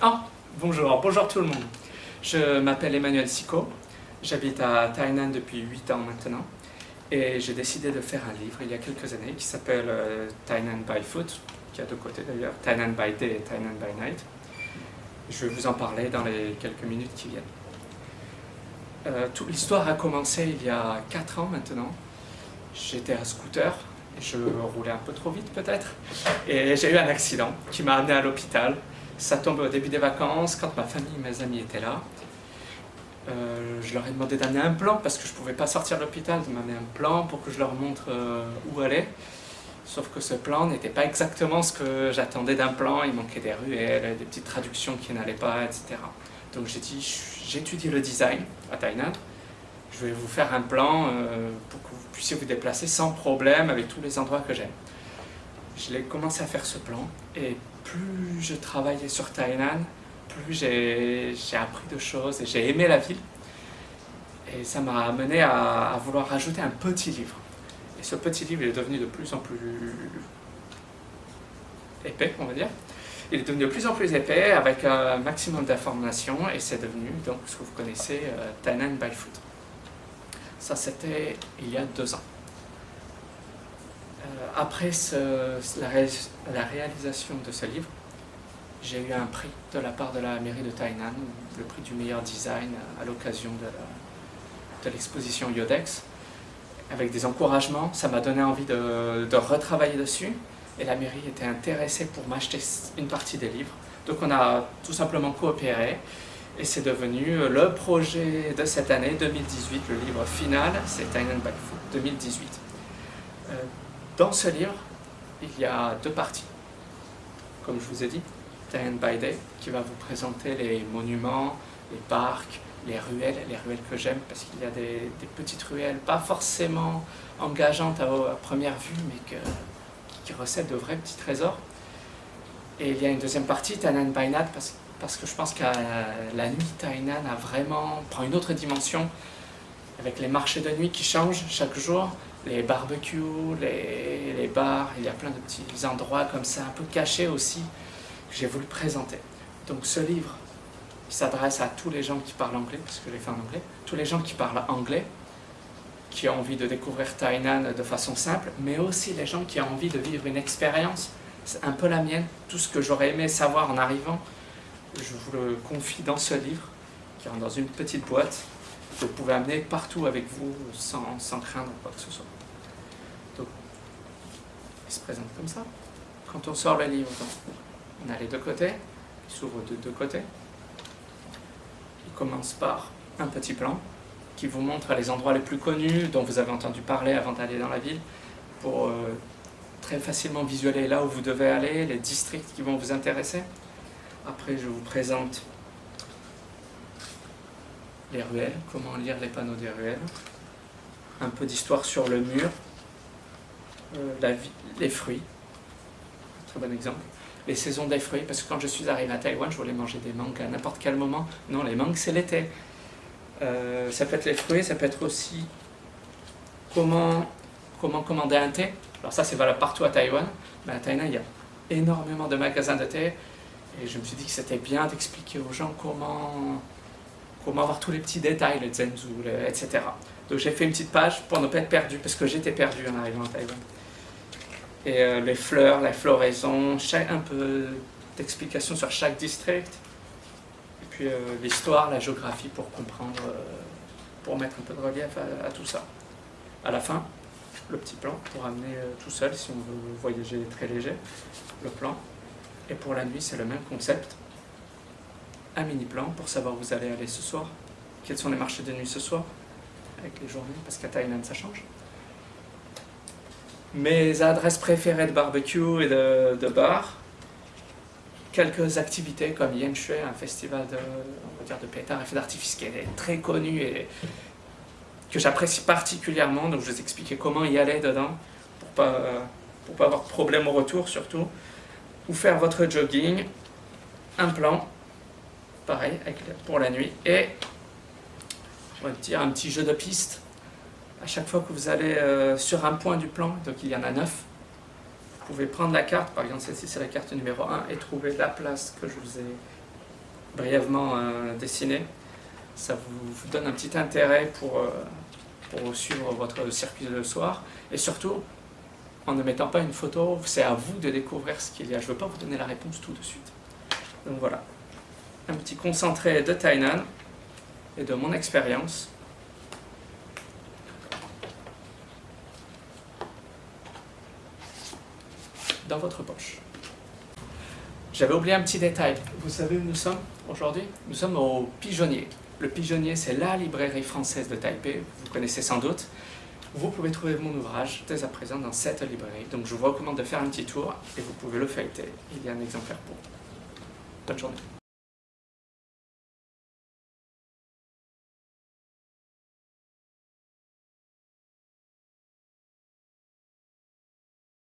Ah, bonjour tout le monde. Je m'appelle Emmanuel Sicot, j'habite à Tainan depuis 8 ans maintenant et j'ai décidé de faire un livre il y a quelques années qui s'appelle Tainan by Foot, qui a deux côtés d'ailleurs, Tainan by Day et Tainan by Night. Je vais vous en parler dans les quelques minutes qui viennent. Toute l'histoire a commencé il y a 4 ans maintenant. J'étais à scooter, et je roulais un peu trop vite peut-être, et j'ai eu un accident qui m'a amené à l'hôpital. Ça tombait au début des vacances, quand ma famille et mes amis étaient là. Je leur ai demandé d'amener un plan parce que je ne pouvais pas sortir de l'hôpital, de m'amener un plan pour que je leur montre où aller. Sauf que ce plan n'était pas exactement ce que j'attendais d'un plan, il manquait des ruelles, des petites traductions qui n'allaient pas, etc. Donc j'ai dit, j'étudie le design à Tainan, je vais vous faire un plan pour que vous puissiez vous déplacer sans problème avec tous les endroits que j'aime. Je l'ai commencé à faire ce plan et plus je travaillais sur Tainan, plus j'ai appris de choses et j'ai aimé la ville. Et ça m'a amené à vouloir rajouter un petit livre. Et ce petit livre est devenu de plus en plus épais, on va dire. Il est devenu de plus en plus épais avec un maximum d'informations et c'est devenu donc ce que vous connaissez, Tainan by Foot. Ça c'était il y a 2 ans. Après la réalisation de ce livre, j'ai eu un prix de la part de la mairie de Tainan, le prix du meilleur design à l'occasion de l'exposition Yodex, avec des encouragements. Ça m'a donné envie de retravailler dessus, et la mairie était intéressée pour m'acheter une partie des livres. Donc on a tout simplement coopéré, et c'est devenu le projet de cette année 2018, le livre final, c'est Tainan by Foot 2018. Dans ce livre, il y a 2 parties. Comme je vous ai dit, Tainan by Day, qui va vous présenter les monuments, les parcs, les ruelles que j'aime, parce qu'il y a des petites ruelles, pas forcément engageantes à première vue, mais qui recèlent de vrais petits trésors. Et il y a une deuxième partie, Tainan by Night, parce que je pense que la nuit, Tainan prend une autre dimension, avec les marchés de nuit qui changent chaque jour, les barbecues, les bars, il y a plein de petits endroits comme ça, un peu cachés aussi, que j'ai voulu présenter. Donc ce livre, il s'adresse à tous les gens qui parlent anglais, parce que je l'ai fait en anglais, tous les gens qui parlent anglais, qui ont envie de découvrir Tainan de façon simple, mais aussi les gens qui ont envie de vivre une expérience, c'est un peu la mienne, tout ce que j'aurais aimé savoir en arrivant, je vous le confie dans ce livre, qui est dans une petite boîte, que vous pouvez amener partout avec vous sans craindre quoi que ce soit. Donc, il se présente comme ça. Quand on sort le livre, on a les 2 côtés, il s'ouvre de 2 côtés. Il commence par un petit plan qui vous montre les endroits les plus connus dont vous avez entendu parler avant d'aller dans la ville, pour très facilement visualiser là où vous devez aller, les districts qui vont vous intéresser. Après, je vous présente les ruelles, comment lire les panneaux des ruelles, un peu d'histoire sur le mur, les fruits, très bon exemple, les saisons des fruits, parce que quand je suis arrivé à Taïwan, je voulais manger des mangues à n'importe quel moment. Non, les mangues c'est l'été. Ça peut être les fruits, ça peut être aussi comment commander un thé. Alors ça c'est valable partout à Taïwan, mais à Taïwan il y a énormément de magasins de thé, et je me suis dit que c'était bien d'expliquer aux gens comment avoir tous les petits détails, le zenzu, etc. Donc j'ai fait une petite page pour ne pas être perdu, parce que j'étais perdu en arrivant à Taïwan. Et les fleurs, la floraison, un peu d'explication sur chaque district, et puis l'histoire, la géographie pour comprendre, pour mettre un peu de relief à tout ça. À la fin, le petit plan pour amener tout seul, si on veut voyager très léger, le plan. Et pour la nuit, c'est le même concept. Un mini-plan pour savoir où vous allez aller ce soir, quels sont les marchés de nuit ce soir, avec les journées, parce qu'à Thaïlande ça change. Mes adresses préférées de barbecue et de bar, quelques activités comme Yen Shui, un festival de pétards et feux d'artifice qui est très connu et que j'apprécie particulièrement, donc je vais vous expliquer comment y aller dedans, pour pas avoir de problème au retour surtout, ou faire votre jogging, un plan, pareil pour la nuit, et on va dire un petit jeu de piste. À chaque fois que vous allez sur un point du plan, donc il y en a 9, vous pouvez prendre la carte, par exemple celle-ci c'est la carte numéro 1, et trouver la place que je vous ai brièvement dessiné. Ça vous donne un petit intérêt pour suivre votre circuit le soir. Et surtout, en ne mettant pas une photo, c'est à vous de découvrir ce qu'il y a. Je ne veux pas vous donner la réponse tout de suite. Donc voilà, un petit concentré de Tainan et de mon expérience. Dans votre poche. J'avais oublié un petit détail. Vous savez où nous sommes aujourd'hui? Nous sommes au Pigeonnier. Le Pigeonnier, c'est la librairie française de Taipei, vous connaissez sans doute. Vous pouvez trouver mon ouvrage dès à présent dans cette librairie. Donc je vous recommande de faire un petit tour et vous pouvez le feuilleter. Il y a un exemplaire pour vous. Bonne journée.